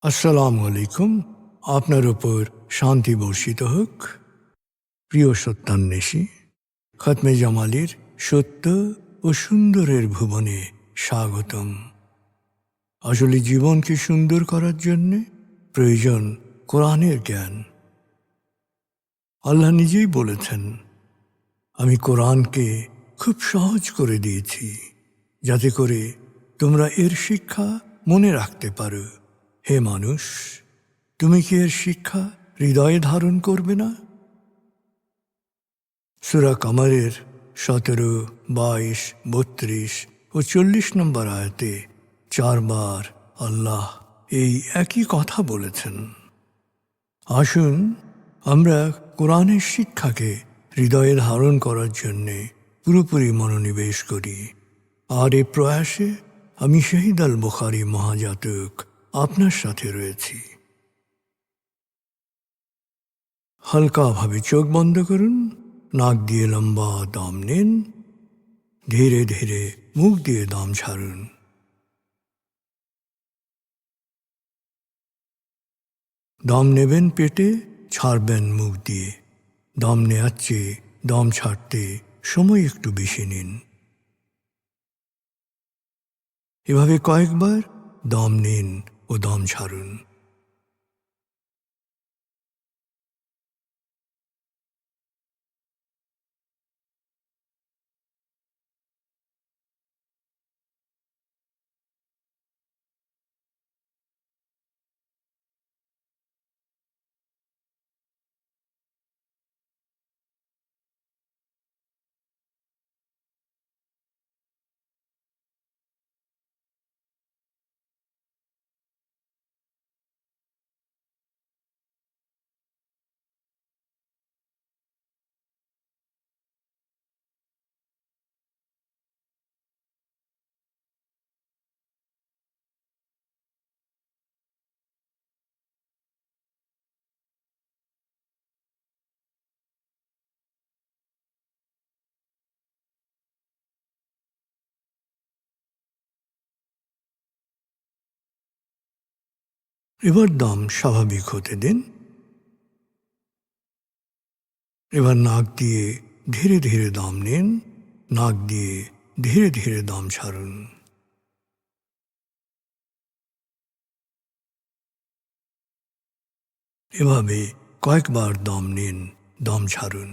আসসালামু আলাইকুম। আপনার উপর শান্তি বর্ষিত হোক। প্রিয় সত্যান্বেষী, খতমে জামালির সত্য ও সুন্দরের ভুবনে স্বাগতম। আসলে জীবনকে সুন্দর করার জন্য প্রয়োজন কোরআনের জ্ঞান। আল্লাহ নিজেই বলেছেন, আমি কোরআনকে খুব সহজ করে দিয়েছি যাতে করে তোমরা এর শিক্ষা মনে রাখতে পারো। হে মানুষ, তুমি কি এর শিক্ষা হৃদয়ে ধারণ করবে না? সূরা কামারের 17, 22, 32 ও 40 নম্বর আয়াতে 4 বার আল্লাহ এই একই কথা বলেছেন। আসুন আমরা কোরআনের শিক্ষাকে হৃদয়ে ধারণ করার জন্যে পুরোপুরি মনোনিবেশ করি। আর এ প্রয়াসে আমি শহীদ আল বুখারী মহাজাতক আপনার সাথে রয়েছি। হালকাভাবে চোখ বন্ধ করুন, নাক দিয়ে লম্বা দম নিন, ধীরে ধীরে মুখ দিয়ে দম ছাড়ুন। দম নেবেন পেটে, ছাড়বেন মুখ দিয়ে। দম নেওয়ার চেয়ে দম ছাড়তে সময় একটু বেশি নিন। এভাবে কয়েকবার দম নিন ও দম ছাড়ুন। এবার দম স্বাভাবিক হতে দিন। এবার নাক দিয়ে ধীরে ধীরে দম নিন, নাক দিয়ে ধীরে ধীরে দম ছাড়ুন। এভাবে কয়েকবার দম নিন, দম ছাড়ুন।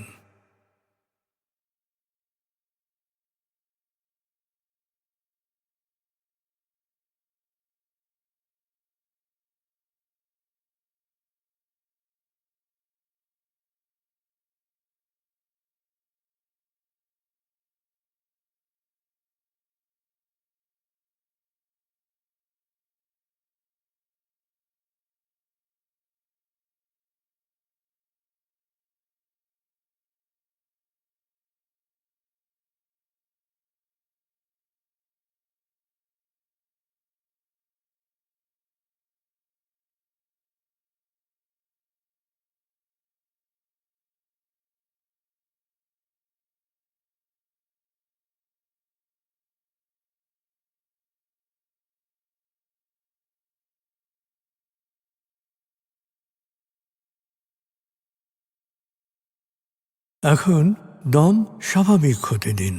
এখন দম স্বাভাবিক হতে দিন।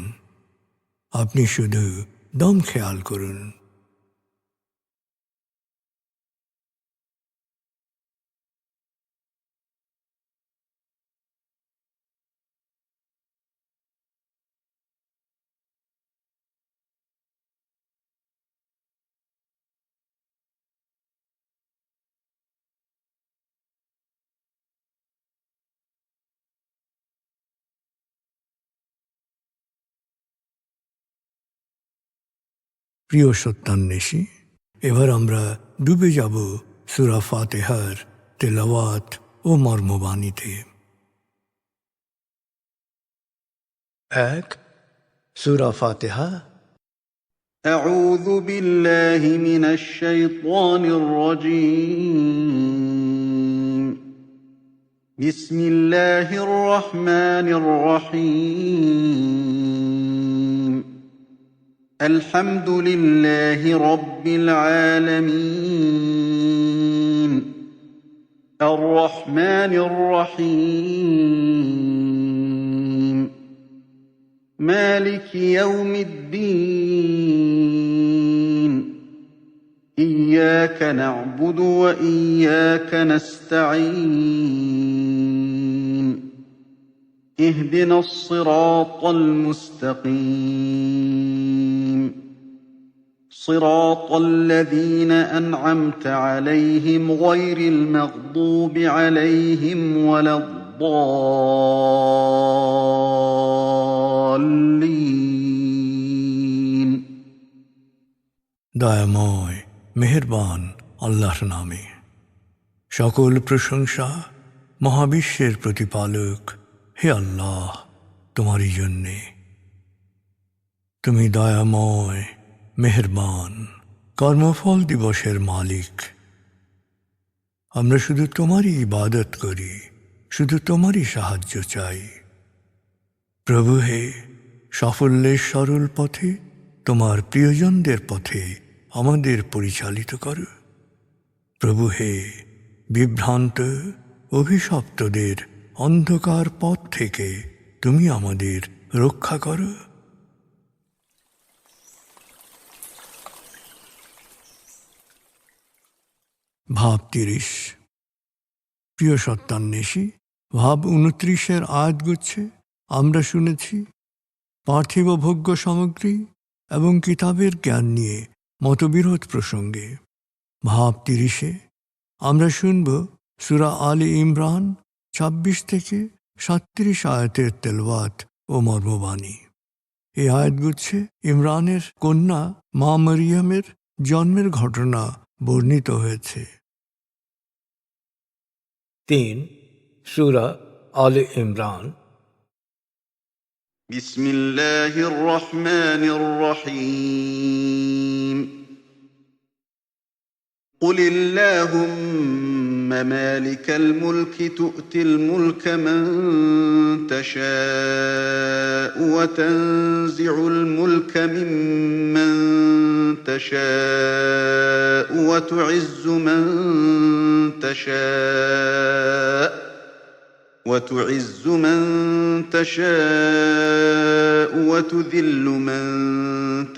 আপনি শুধু দম খেয়াল করুন। প্রিয় সত্যান্বেষী, এবার আমরা ডুবে যাব সূরা ফাতিহার তেলাওয়াত ও মর্মবাণীতে। 1. সূরা ফাতিহা। أعوذ بالله من الشيطان الرجيم. بسم الله الرحمن الرحيم. الحمد لله رب العالمين. الرحمن الرحيم مالك يوم الدين إياك نعبد وإياك نستعين اهدنا الصراط المستقيم صراط الذين أنعمت عليهم غير المغضوب عليهم ولا الضالين দয়াময় মেহেরবান আল্লাহর নামে। সকল প্রশংসা মহাবিশ্বের প্রতিপালক হে আল্লাহ তোমারই জন্যে। তুমি দয়াময় মেহেরবান কর্মফল দিবসের মালিক। আমরা শুধু তোমারই ইবাদত করি, শুধু তোমারই সাহায্য চাই। প্রভু হে, সাফল্যের সরল পথে তোমার প্রিয়জনদের পথে আমাদের পরিচালিত করো। প্রভু হে, বিভ্রান্ত অভিশপ্তদের অন্ধকার পথ থেকে তুমি আমাদের রক্ষা করো। ভাব 30। প্রিয় সত্যান্বেষী, ভাব 29-এর আয়াতগুচ্ছে আমরা শুনেছি পার্থিব ভোগ্য সামগ্রী এবং কিতাবের জ্ঞান নিয়ে মতবিরোধ প্রসঙ্গে। ভাব 30-এ আমরা শুনব সূরা আলে ইমরান 26 থেকে 37 আয়াতের তেলাওয়াত ও মর্মবাণী। এই আয়াতগুচ্ছে ইমরানের কন্যা মা মরিয়মের জন্মের ঘটনা বর্ণিত হয়েছে। 3 সূরা আলে ইমরান। بسم الله الرحمن الرحيم قل اللهم مالك الملك تؤتي الملك من تشاء وتنزع الملك ممن تشاء وتعز من تشاء وتذل من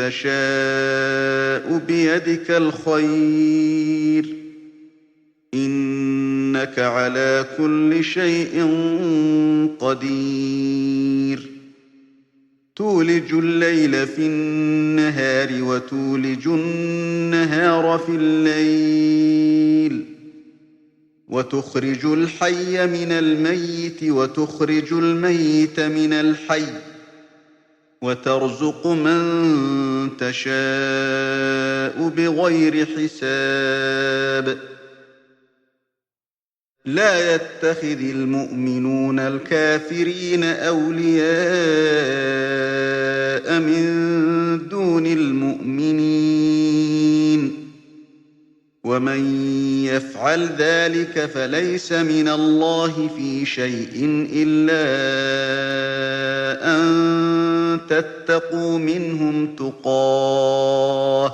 تشاء بيدك الخير إنك على كل شيء قدير تولج الليل في النهار وتولج النهار في الليل وتخرج الحي من الميت وتخرج الميت من الحي وترزق من تشاء بغير حساب لا يتخذ المؤمنون الكافرين أولياء من دون المؤمنين ومن يفعل ذلك فليس من الله في شيء إلا أن تتقوا منهم تقاه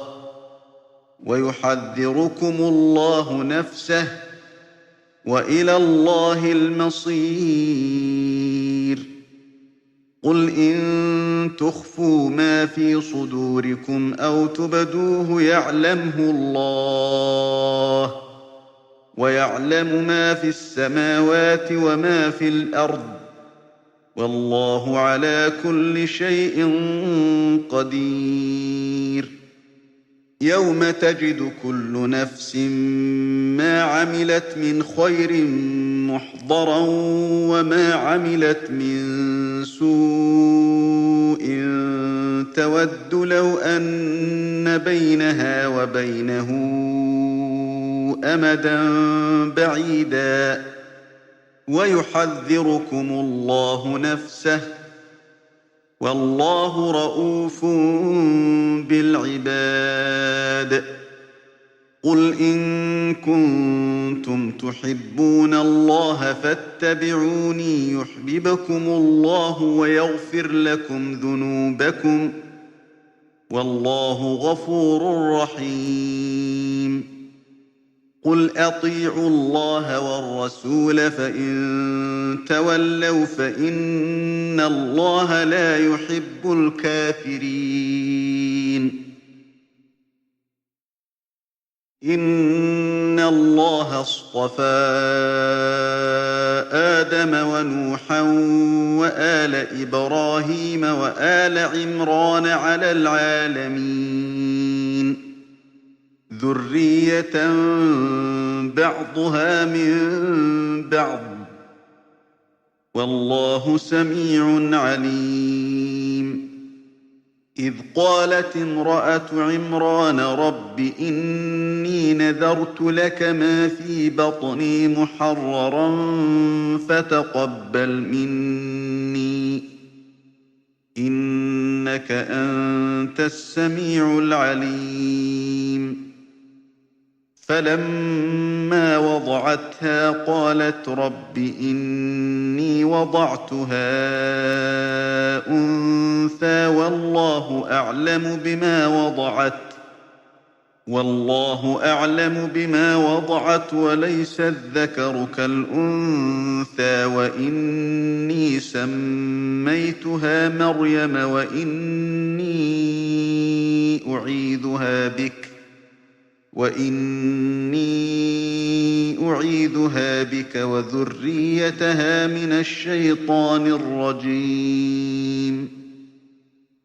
ويحذركم الله نفسه وإلى الله المصير قل إن تخفوا ما في صدوركم أو تبدوه يعلمه الله ويعلم ما في السماوات وما في الأرض والله على كل شيء قدير يوم تجد كل نفس ما عملت من خير محضرا وما عملت من سوء تود لو أن بينها وبينه أمدا بعيدا ويحذركم الله نفسه والله رءوف بالعباد قل إن كنتم تحبون الله فاتبعوني يحببكم الله ويغفر لكم ذنوبكم والله غفور رحيم قل أطيعوا الله والرسول فإن تولوا فإن الله لا يحب الكافرين إن الله اصطفى آدم ونوحا وآل إبراهيم وآل عمران على العالمين ذرية بعضها من بعض والله سميع عليم إذ قالت امرأة عمران رب إني نذرت لك ما في بطني محررا فتقبل مني إنك أنت السميع العليم فلما وضعتها قالت رب إني وضعتها أنثى والله أعلم بما وضعت وليس الذكر كالأنثى وإني سميتها مريم وإني أعيذها بك وذريتها من الشيطان الرجيم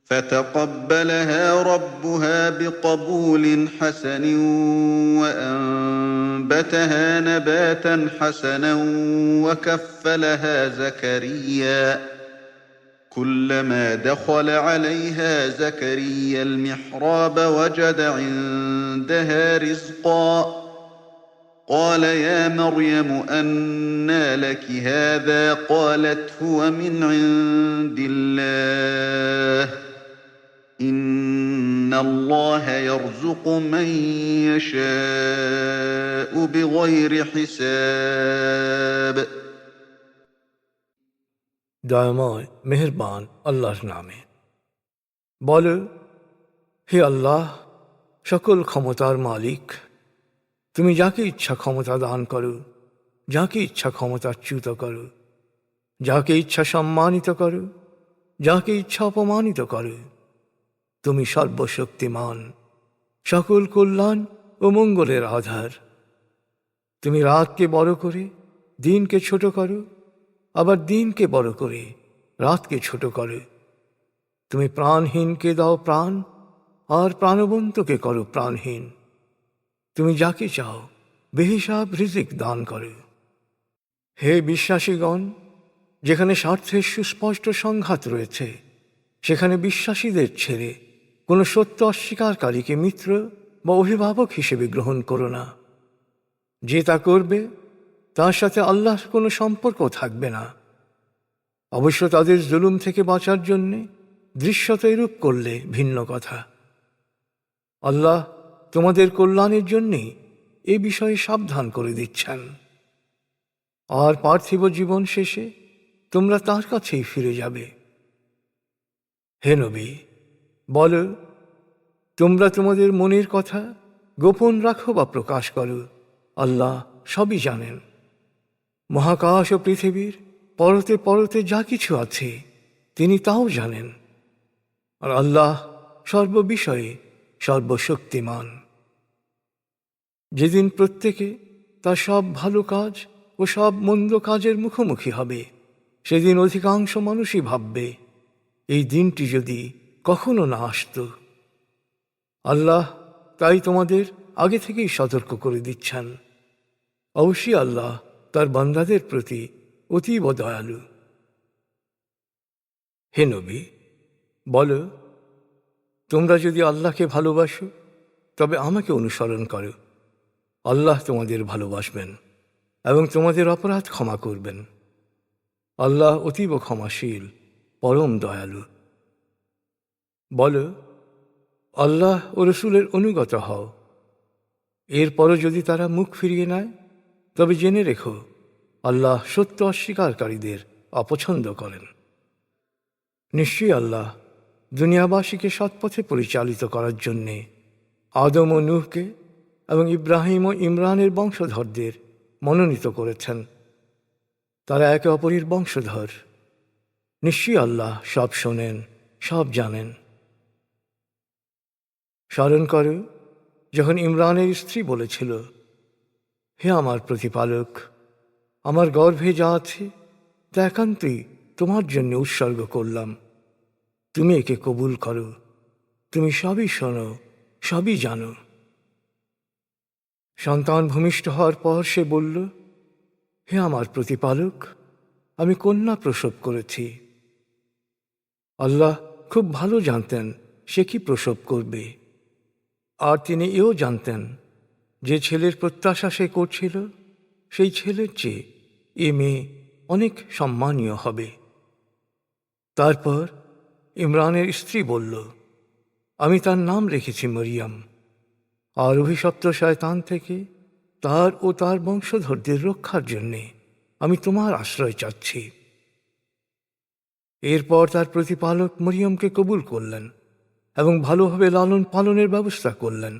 فتقبلها ربها بقبول حسن وأنبتها نباتا حسنا وكفلها زكريا كلما دخل عليها زكريا المحراب وجد عندها رزقا قال يا مريم أنى لك هذا قالت هو من عند الله إن الله يرزق من يشاء بغير حساب দয়াময় মেহেরবান আল্লাহর নামে। বলো, হে আল্লাহ, সকল ক্ষমতার মালিক, তুমি যাকে ইচ্ছা ক্ষমতা দান করো, যাকে ইচ্ছা ক্ষমতাচ্যুত করো, যাকে ইচ্ছা সম্মানিত করো, যাকে ইচ্ছা অপমানিত করো। তুমি সর্বশক্তিমান, সকল কল্যাণ ও মঙ্গলের আধার। তুমি রাতকে বড় করে দিনকে ছোট করো, আবার দিনকে বড় করে রাতকে ছোট করো। তুমি প্রাণহীনকে দাও প্রাণ, আর প্রাণবন্তকে করো প্রাণহীন। তুমি যাকে চাও বেহিসাব রিজিক দান করো। হে বিশ্বাসীগণ, যেখানে স্বার্থের সুস্পষ্ট সংঘাত রয়েছে, সেখানে বিশ্বাসীদের ছেড়ে কোনো সত্য অস্বীকারীকে মিত্র বা অভিভাবক হিসেবে গ্রহণ করো না। যে তা করবে তার সাথে আল্লাহর কোনো সম্পর্ক থাকবে না। অবশ্য তাদের জুলুম থেকে বাঁচার জন্যে দৃশ্যত এরূপ করলে ভিন্ন কথা। আল্লাহ তোমাদের কল্যাণের জন্যেই এ বিষয়ে সাবধান করে দিচ্ছেন। আর পার্থিব জীবন শেষে তোমরা তার কাছেই ফিরে যাবে। হে নবী, বলো, তোমরা তোমাদের মনের কথা গোপন রাখো বা প্রকাশ করো, আল্লাহ সবই জানেন। মহাকাশ ও পৃথিবীর পরতে পরতে যা কিছু আছে তিনি তাও জানেন। আর আল্লাহ সর্ববিষয়ে সর্বশক্তিমান। যেদিন প্রত্যেকে তার সব ভালো কাজ ও সব মন্দ কাজের মুখোমুখি হবে, সেদিন অধিকাংশ মানুষই ভাববে, এই দিনটি যদি কখনো না আসত। আল্লাহ তাই তোমাদের আগে থেকেই সতর্ক করে দিচ্ছেন। অবশ্যই আল্লাহ তার বান্দাদের প্রতি অতীব দয়ালু। হে নবী, বলো, তোমরা যদি আল্লাহকে ভালোবাসো তবে আমাকে অনুসরণ করো। আল্লাহ তোমাদের ভালোবাসবেন এবং তোমাদের অপরাধ ক্ষমা করবেন। আল্লাহ অতীব ক্ষমাশীল, পরম দয়ালু। বলো, আল্লাহ ও রসুলের অনুগত হও। এরপরও যদি তারা মুখ ফিরিয়ে নেয় তবে জেনে রেখো, আল্লাহ সত্য অস্বীকারীদের অপছন্দ করেন। নিশ্চয়ই আল্লাহ দুনিয়াবাসীকে সৎপথে পরিচালিত করার জন্যে আদম ও নূহকে এবং ইব্রাহিম ও ইমরানের বংশধরদের মনোনীত করেছেন। তারা একে অপরের বংশধর। নিশ্চয়ই আল্লাহ সব শোনেন, সব জানেন। স্মরণ করো যখন ইমরানের স্ত্রী বলেছিল, হে আমার প্রতিপালক, আমার গর্ভে যা আছে তা একান্তই তোমার জন্য উৎসর্গ করলাম। তুমি একে কবুল করো, তুমি সবই শোনো, সবই জানো। সন্তান ভূমিষ্ঠ হওয়ার পর সে বলল, হে আমার প্রতিপালক, আমি কন্যা প্রসব করেছি। আল্লাহ খুব ভালো জানতেন সে কি প্রসব করবে, আর তিনি এও জানতেন যে ছেলের প্রত্যাশা সে করছিল সেই ছেলের চেয়ে এ মেয়ে অনেক সম্মানীয় হবে। তারপর ইমরানের স্ত্রী বলল, আমি তার নাম রেখেছি মরিয়ম, আর অভিশপ্ত শয়তান থেকে তার ও তার বংশধরদের রক্ষার জন্যে আমি তোমার আশ্রয় চাচ্ছি। এরপর তার প্রতিপালক মরিয়মকে কবুল করলেন এবং ভালোভাবে লালন পালনের ব্যবস্থা করলেন।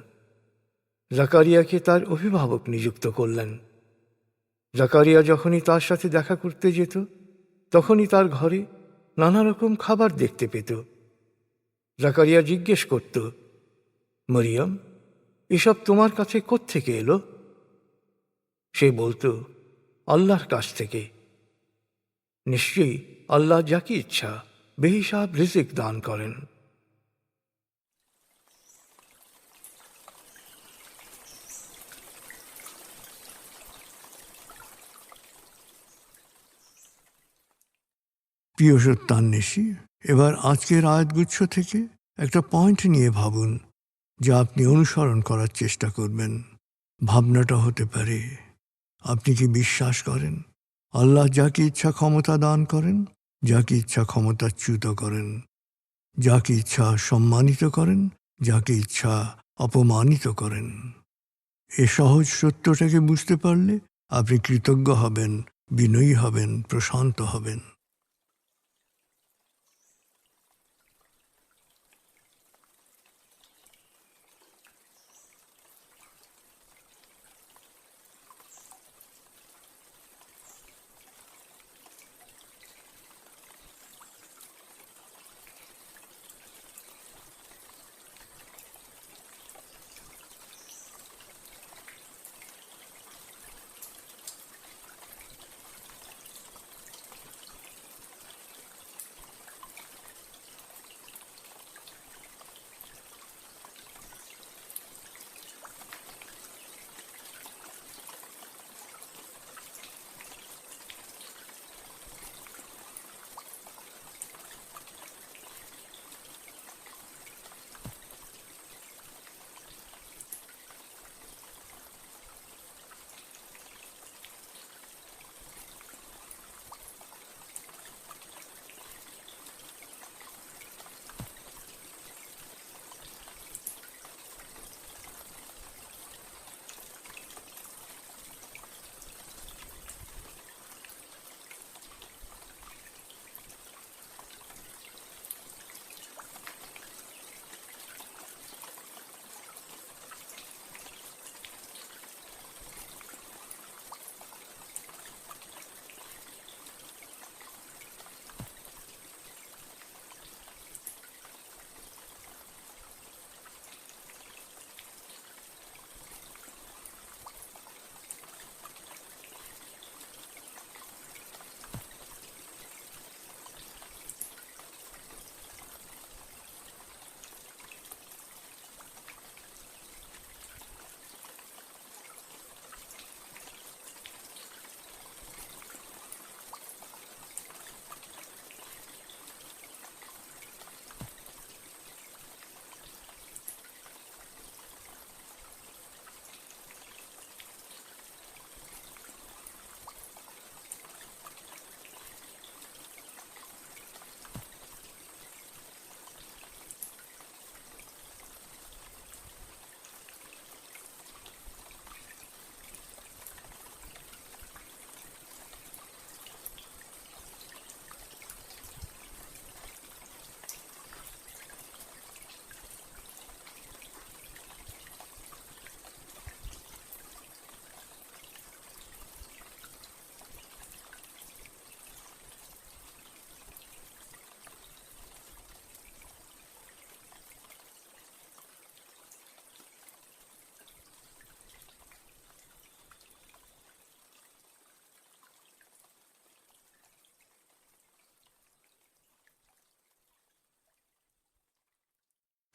জাকারিয়াকে তার অভিভাবক নিযুক্ত করলেন। জাকারিয়া যখনই তার সাথে দেখা করতে যেত তখনই তার ঘরে নানা রকম খাবার দেখতে পেত। জাকারিয়া জিজ্ঞেস করত, মরিয়ম, এসব তোমার কাছে কোত্থেকে এলো? সে বলতো, আল্লাহর কাছ থেকে। নিশ্চয়ই আল্লাহ যাকে ইচ্ছা বেহিসাব রিজিক দান করেন। প্রিয় সত্যান্বেষী, এবার আজকের আয়াতগুচ্ছ থেকে একটা পয়েন্ট নিয়ে ভাবুন যা আপনি অনুসরণ করার চেষ্টা করবেন। ভাবনাটা হতে পারে, আপনি কি বিশ্বাস করেন আল্লাহ যাকে ইচ্ছা ক্ষমতা দান করেন, যাকে ইচ্ছা ক্ষমতাচ্যুত করেন, যাকে ইচ্ছা সম্মানিত করেন, যাকে ইচ্ছা অপমানিত করেন? এ সহজ সত্যটাকে বুঝতে পারলে আপনি কৃতজ্ঞ হবেন, বিনয়ী হবেন, প্রশান্ত হবেন।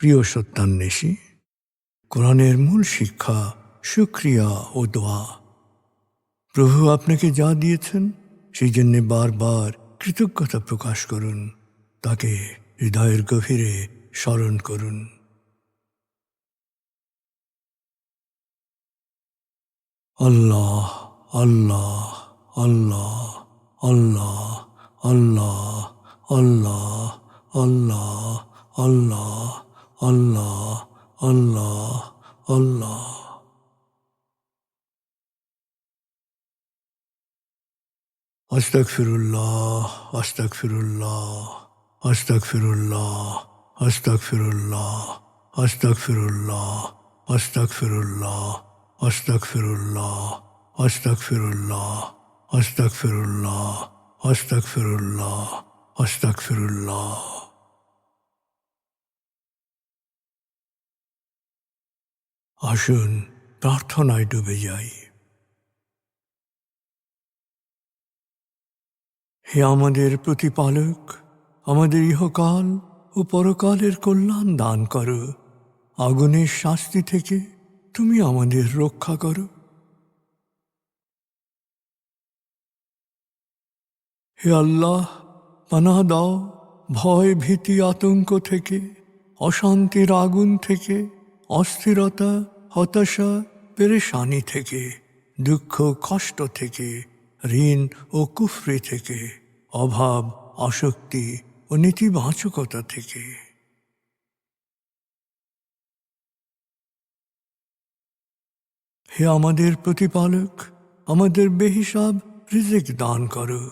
প্রিয় সত্যান্বেষী, কোরআনের মূল শিক্ষা শুকরিয়া ও দোয়া। প্রভু আপনাকে যা দিয়েছেন সেই জন্যে বারবার কৃতজ্ঞতা প্রকাশ করুন, তাকে হৃদয়ের গভীরে স্মরণ করুন। আল্লাহ আল্লাহ আল্লাহ আল্লাহ আল্লাহ আল্লাহ আল্লাহ আল্লাহ আল্লাহ আল্লাহ আল্লাহ। আস্তাগফিরুল্লাহ আস্তাগফিরুল্লাহ আস্তাগফিরুল্লাহ আস্তাগফিরুল্লাহ আস্তাগফিরুল্লাহ আস্তাগফিরুল্লাহ আস্তাগফিরুল্লাহ আস্তাগফিরুল্লাহ আস্তাগফিরুল্লাহ আস্তাগফিরুল্লাহ আস্তাগফিরুল্লাহ। আসুন প্রার্থনায় ডুবে যাই। হে আমাদের প্রতিপালক, আমাদের ইহকাল ও পরকালের কল্যাণ দান করো। আগুনের শাস্তি থেকে তুমি আমাদের রক্ষা করো। হে আল্লাহ, পানাহ দাও ভয় ভীতি আতঙ্ক থেকে, অশান্তির আগুন থেকে, অস্থিরতা হতাশা পেরেশানি থেকে, দুঃখ কষ্ট থেকে, ঋণ ও কুফরি থেকে, অভাব আসক্তি ও নেতিবাচকতা থেকে। হে আমাদের প্রতিপালক, আমাদের বেহিসাব রিজিক দান করো।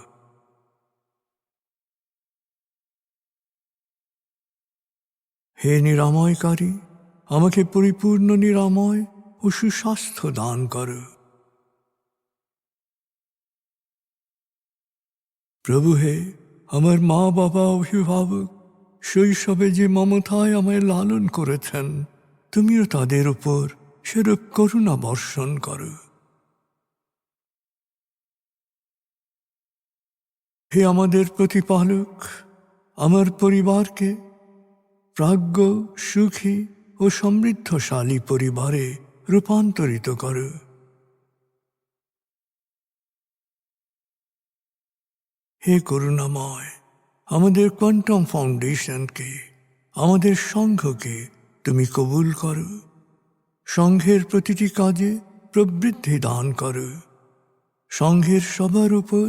হে নিরাময়কারী, আমাকে পরিপূর্ণ নিরাময় ও সুস্বাস্থ্য দান করো। প্রভু হে, আমার মা বাবা অভিভাবক শৈশবে যে মমতায় আমায় লালন করেছেন, তুমিও তাদের উপর সেরূপ করুণা বর্ষণ করো। হে আমাদের প্রতিপালক, আমার পরিবারকে প্রাজ্ঞ সুখী ও সমৃদ্ধশালী পরিবারে রূপান্তরিত করো। হে করুণাময়, আমাদের কোয়ান্টাম ফাউন্ডেশনকে, আমাদের সংঘকে তুমি কবুল করো। সংঘের প্রতিটি কাজে প্রবৃদ্ধি দান করো। সংঘের সবার উপর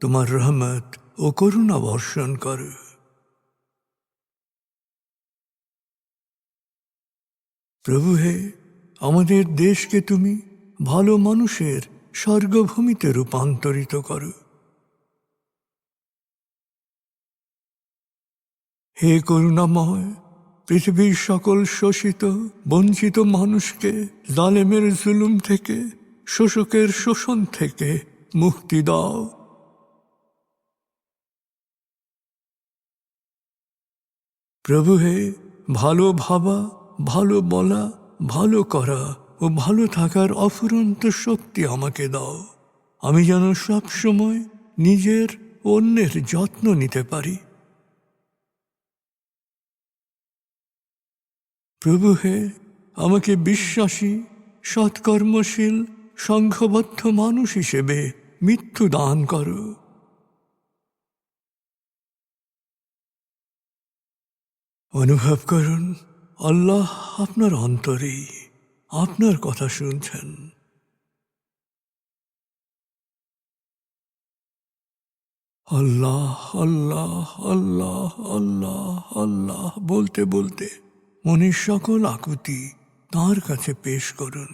তোমার রহমত ও করুণা বর্ষণ করো। প্রভু হে, আমাদের দেশকে তুমি ভালো মানুষের স্বর্গভূমিতে রূপান্তরিত করো। হে করুণাময়, পৃথিবীর সকল শোষিত বঞ্চিত মানুষকে জালেমের জুলুম থেকে, শোষকের শোষণ থেকে মুক্তি দাও। প্রভু হে, ভালো ভাবা, ভালো বলা, ভালো করা ও ভালো থাকার অফুরন্ত শক্তি আমাকে দাও। আমি যেন সব সময় নিজের অন্যের যত্ন নিতে পারি। প্রভু হে, আমাকে বিশ্বাসী সৎকর্মশীল সংঘবদ্ধ মানুষ হিসেবে মৃত্যু দান করো। অনুভব করুন, আল্লাহ আপনার অন্তরেই আপনার কথা শুনছেন। আল্লাহ আল্লাহ আল্লাহ আল্লাহ আল্লাহ বলতে বলতে মনের সকল আকুতি তাঁর কাছে পেশ করুন।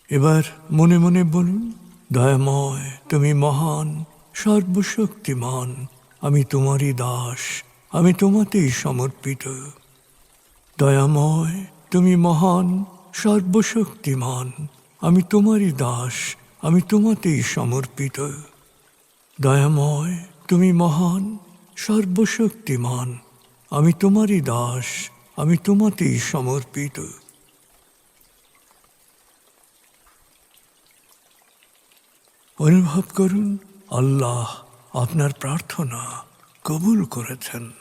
এবার মনে মনে বলুন, দয়াময় তুমি মহান, সর্বশক্তিমান, আমি তোমারই দাস, আমি তোমাতেই সমর্পিত। দয়াময় তুমি মহান, সর্বশক্তিমান, আমি তোমারই দাস, আমি তোমাতেই সমর্পিত। দয়াময় তুমি মহান, সর্বশক্তিমান, আমি তোমারই দাস, আমি তোমাতেই সমর্পিত। অনুভব করুন আল্লাহ আপনার প্রার্থনা কবুল করেছেন।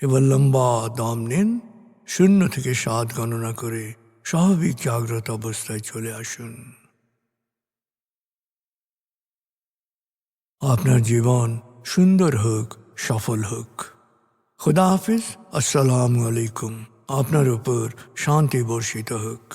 এবার লম্বা দম নিন, 0 থেকে 7 গণনা করে স্বাভাবিক জাগ্রত অবস্থায় চলে আসুন। আপনার জীবন সুন্দর হোক, সফল হোক। খুদা হাফিজ। আসসালামু আলাইকুম। আপনার উপর শান্তি বর্ষিত হোক।